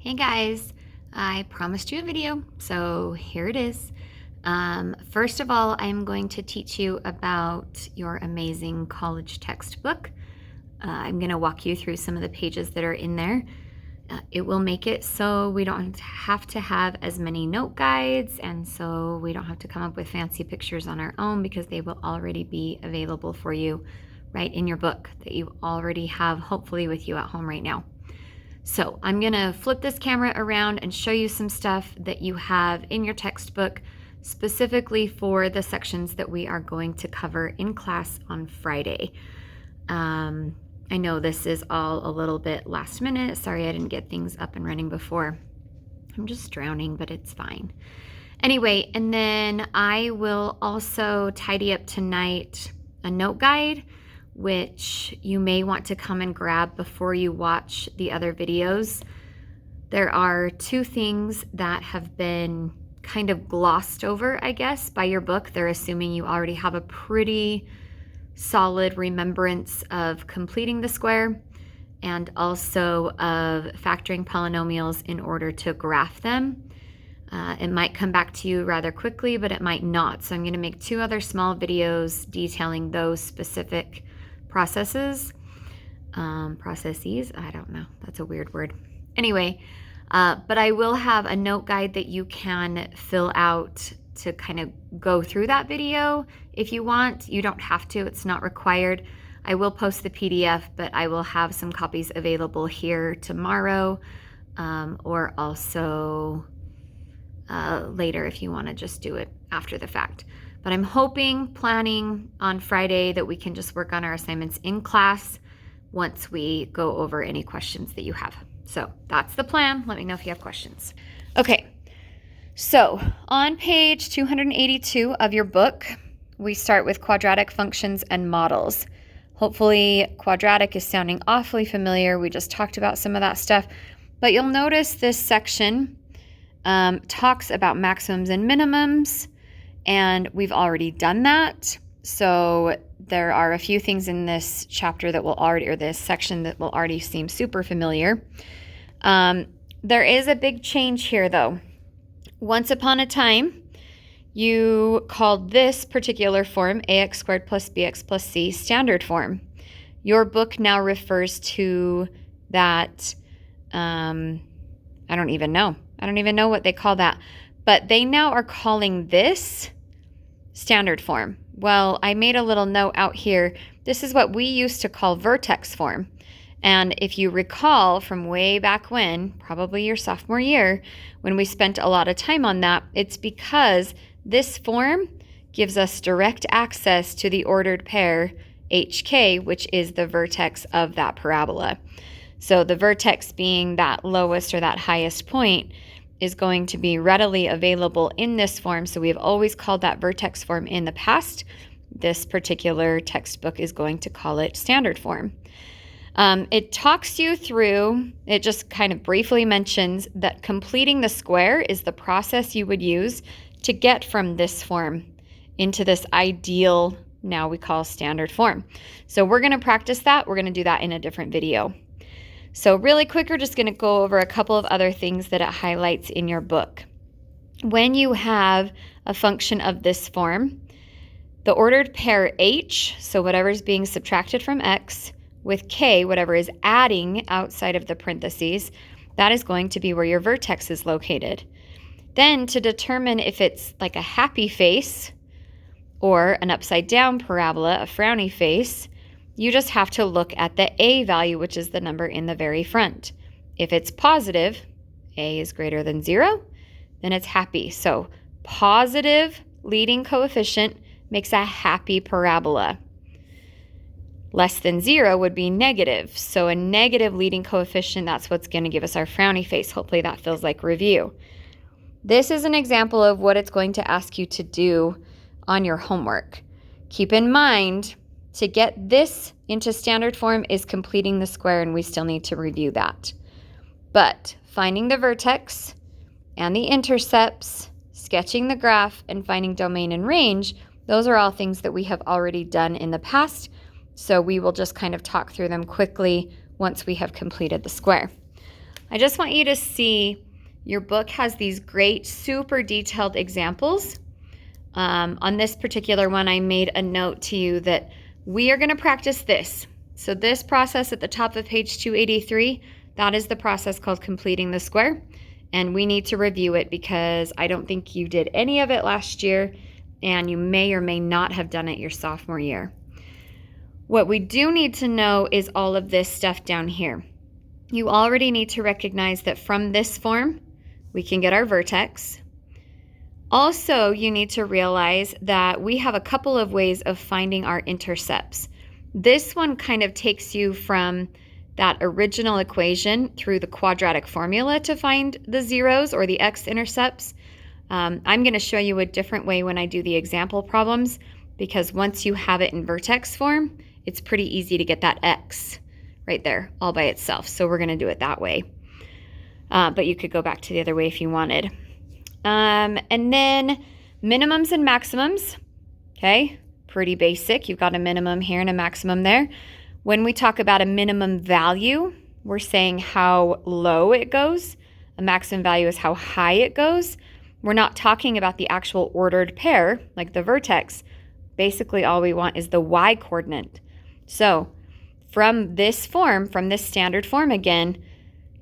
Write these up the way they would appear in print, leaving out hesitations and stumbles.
Hey guys, I promised you a video, so here it is. First of all, I'm going to teach you about your amazing college textbook. I'm going to walk you through some of the pages that are in there. It will make it so we don't have to have as many note guides, and so we don't have to come up with fancy pictures on our own because they will already be available for you right in your book that you already have hopefully with you at home right now. So I'm gonna flip this camera around and show you some stuff that you have in your textbook specifically for the sections that we are going to cover in class on Friday. I know this is all a little bit last minute. Sorry I didn't get things up and running before. I'm just drowning, but it's fine. Anyway, and then I will also tidy up tonight a note guide which you may want to come and grab before you watch the other videos. There are two things that have been kind of glossed over, I guess, by your book. They're assuming you already have a pretty solid remembrance of completing the square and also of factoring polynomials in order to graph them. It might come back to you rather quickly, but it might not. So I'm going to make two other small videos detailing those specific processes, I don't know, that's a weird word. Anyway, but I will have a note guide that you can fill out to kind of go through that video if you want. You don't have to, it's not required. I will post the PDF, but I will have some copies available here tomorrow, or also later if you want to just do it after the fact. But I'm planning on Friday that we can just work on our assignments in class once we go over any questions that you have. So that's the plan. Let me know if you have questions. Okay, so on page 282 of your book, we start with quadratic functions and models. Hopefully quadratic is sounding awfully familiar. We just talked about some of that stuff, but you'll notice this section talks about maximums and minimums, and we've already done that. So there are a few things in this chapter that will already, or this section that will already seem super familiar. There is a big change here though. Once upon a time, you called this particular form ax squared plus bx plus c standard form. Your book now refers to that, I don't even know what they call that, but they now are calling this standard form. Well, I made a little note out here. This is what we used to call vertex form. And if you recall from way back when, probably your sophomore year, when we spent a lot of time on that, it's because this form gives us direct access to the ordered pair HK, which is the vertex of that parabola. So the vertex being that lowest or that highest point is going to be readily available in this form. So we've always called that vertex form in the past. This particular textbook is going to call it standard form. It talks you through, it just kind of briefly mentions that completing the square is the process you would use to get from this form into this ideal, now we call standard form. So we're going to practice that. We're going to do that in a different video. So really quick, we're just going to go over a couple of other things that it highlights in your book. When you have a function of this form, the ordered pair h, so whatever is being subtracted from x, with k, whatever is adding outside of the parentheses, that is going to be where your vertex is located. Then to determine if it's like a happy face or an upside down parabola, a frowny face, you just have to look at the a value, which is the number in the very front. If it's positive, a is greater than 0, then it's happy. So positive leading coefficient makes a happy parabola. Less than 0 would be negative. So a negative leading coefficient, that's what's going to give us our frowny face. Hopefully that feels like review. This is an example of what it's going to ask you to do on your homework. Keep in mind, to get this into standard form is completing the square, and we still need to review that. But finding the vertex and the intercepts, sketching the graph, and finding domain and range, those are all things that we have already done in the past. So we will just kind of talk through them quickly once we have completed the square. I just want you to see your book has these great, super detailed examples. On this particular one, I made a note to you that we are going to practice this. So this process at the top of page 283, that is the process called completing the square. And we need to review it because I don't think you did any of it last year, and you may or may not have done it your sophomore year. What we do need to know is all of this stuff down here. You already need to recognize that from this form, we can get our vertex. Also, you need to realize that we have a couple of ways of finding our intercepts. This one kind of takes you from that original equation through the quadratic formula to find the zeros or the x-intercepts. I'm going to show you a different way when I do the example problems, because once you have it in vertex form, it's pretty easy to get that x right there all by itself. So we're going to do it that way. But you could go back to the other way if you wanted. And then minimums and maximums, okay? Pretty basic. You've got a minimum here and a maximum there. When we talk about a minimum value, we're saying how low it goes. A maximum value is how high it goes. We're not talking about the actual ordered pair, like the vertex. Basically, all we want is the y-coordinate. So from this form, from this standard form again,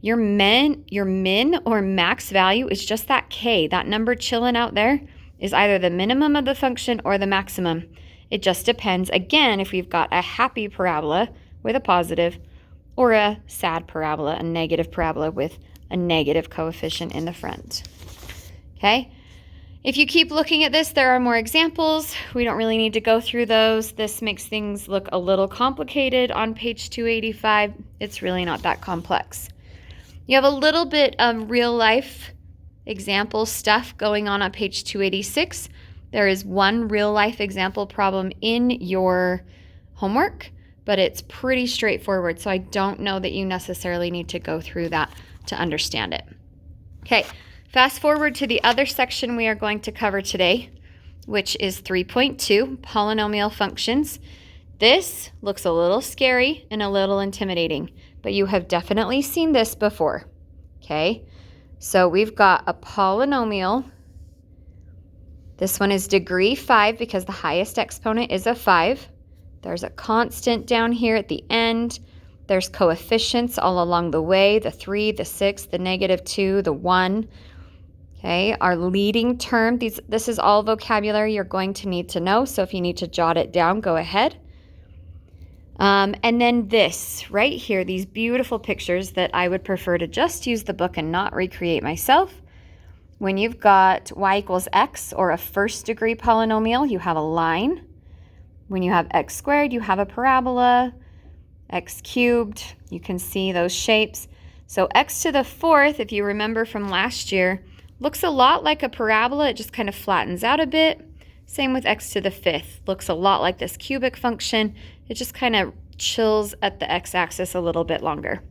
your min or max value is just that k. That number chilling out there is either the minimum of the function or the maximum. It just depends, again, if we've got a happy parabola with a positive or a sad parabola, a negative parabola with a negative coefficient in the front. Okay? If you keep looking at this, there are more examples. We don't really need to go through those. This makes things look a little complicated on page 285. It's really not that complex. You have a little bit of real life example stuff going on page 286. There is one real life example problem in your homework, but it's pretty straightforward. So I don't know that you necessarily need to go through that to understand it. Okay, fast forward to the other section we are going to cover today, which is 3.2, polynomial functions. This looks a little scary and a little intimidating, but you have definitely seen this before, okay? So we've got a polynomial. This one is degree 5 because the highest exponent is a 5. There's a constant down here at the end. There's coefficients all along the way, the 3, the 6, the -2, the 1. Okay, our leading term, this is all vocabulary you're going to need to know, so if you need to jot it down, go ahead. And then this right here, these beautiful pictures that I would prefer to just use the book and not recreate myself. When you've got y equals x, or a first degree polynomial, you have a line. When you have x squared, you have a parabola. X cubed, you can see those shapes. So x to the 4th, if you remember from last year, looks a lot like a parabola. It just kind of flattens out a bit. Same with x to the 5th. Looks a lot like this cubic function. It just kind of chills at the x-axis a little bit longer.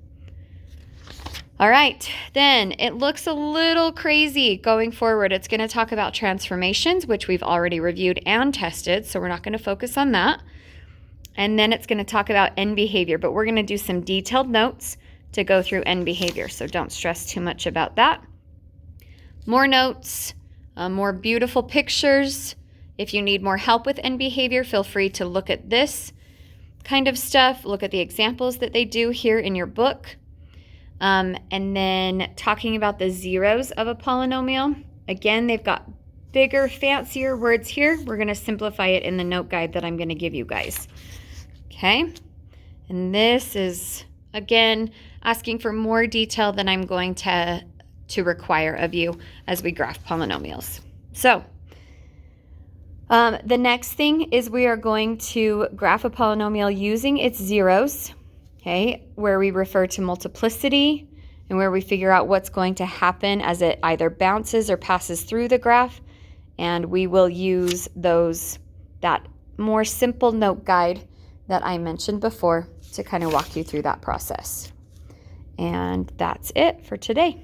All right, then it looks a little crazy going forward. It's going to talk about transformations, which we've already reviewed and tested, so we're not going to focus on that. And then it's going to talk about end behavior, but we're going to do some detailed notes to go through end behavior, so don't stress too much about that. More notes, more beautiful pictures. If you need more help with end behavior, feel free to look at this kind of stuff. Look at the examples that they do here in your book. And then talking about the zeros of a polynomial. Again, they've got bigger, fancier words here. We're going to simplify it in the note guide that I'm going to give you guys. Okay, and this is, again, asking for more detail than I'm going to require of you as we graph polynomials. So the next thing is we are going to graph a polynomial using its zeros, okay, where we refer to multiplicity and where we figure out what's going to happen as it either bounces or passes through the graph. And we will use that more simple note guide that I mentioned before to kind of walk you through that process. And that's it for today.